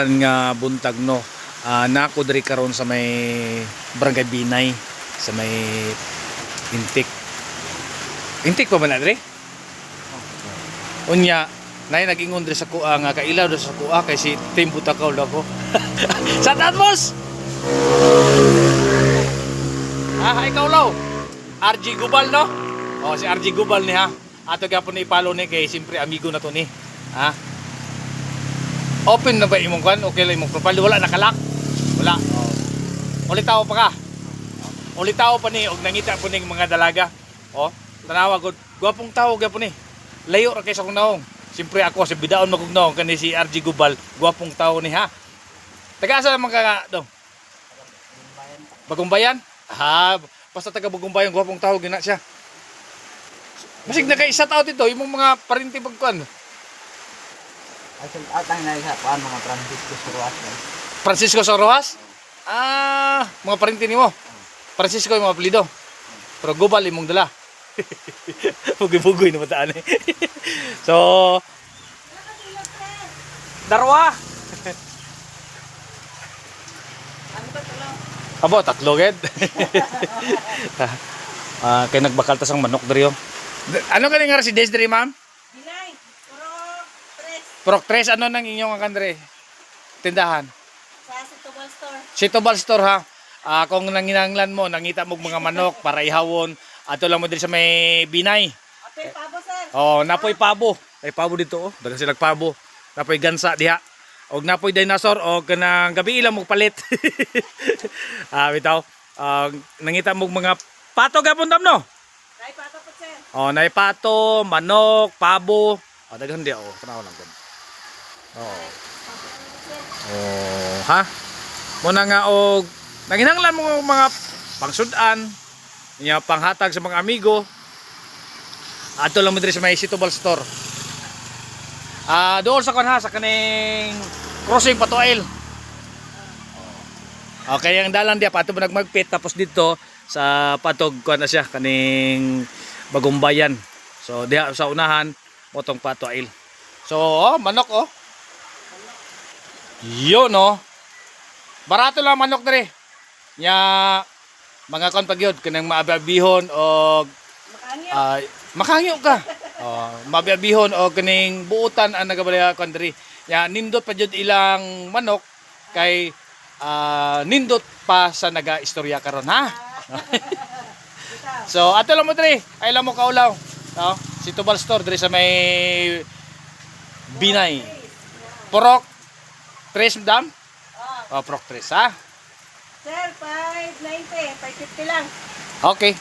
nga buntag no, nako diri karon sa may Barangay Binay, sa may Intik pa man na diri. Unya nay nag-ingon diri sa kuha nga kailaw diri sa kuha kay si Tim Butakaw daw ko. Sa Tatmos. Ikaw law. RG Gubal no? Oh, si RG Gubal ni ha. Ato gyapon ni follow ni kay siyempre amigo na to ni. Ha? Open na ba imong kan? Okay lang imong profile. Wala nakalak. Wala. Oh. Ulit tao pa ka. Ulit tao pa ni og nangita po ning mga dalaga. Oh, tanawa gud. Gwapong tao gyapon ni. Layo ra kay sa kunaong. Siyempre ako si bidaon magugnaong kani si RG Gubal. Gwapong tao ni ha. Taga asa man ka dong? Bagumbayan? Ha, basta taga Bagumbayan gwapong tao gina siya. Masig na kay isa tao dito imong mga parinti pagkuan. Ay, atang na isa paano mga Francisco Soroas. Francisco Soroas? Mga parinti nimo. Francisco yung mga apelyido. Pero Gubal imong dala. Bugoy-bugoy na mataan eh. So, darwa. Abo, tatlo ged. Kay nagbakal tas ang manok diri yo. Ano kani nga si Des diri, ma'am? Binay, Prok 3 ano nang inyong kandre? Tindahan. sa Sitobal Store. Sitobal Store ha. Kung nanginanglan mo, nangita mo mga manok para ihawon, ato lang mo diri sa may Binay. Apel pabo, sir. Oh, napoy pabo. Ay pabo dito oh. Dagan sila pabo. Napoy gansa diha. Og napoy dinosaur og kanang gabi ilang mo palit. Bitaw. Nangita mo mga pato gapon dam no. Nay pato po, sir. Oh, nay pato, manok, pabo. Daghan di oh. Tanaw lang kun. Oh. Oh, ha? Muna nga og nanginahanglan mo mga pangsudan, nya panghatag sa mga amigo. Ato lang mo diri sa may Sitobal Store. Doon sa kanha sa kaning crossing Patuail. Okay, ang dalan dia pato ba nagmagpit tapos dito sa patog kuan na siya kaning Bagumbayan. So diha sa unahan motong Patuail. So manok oh. Yo no. Barato lang manok diri. Nya mga kon pagyod kanang maababihon og makangyo ka. Mababihon og kaning buutan ang nagabalaya kon diri. Nya nindot pa jud ilang manok kay nindot pa sa naga-istorya karon ha. So ato lang mo diri, ay lang mo kaulaw. No? Sitobal Store diri sa may Binay. Porok 3 dam? Prok 3 ha. Sir, 590, 550 lang. Okay.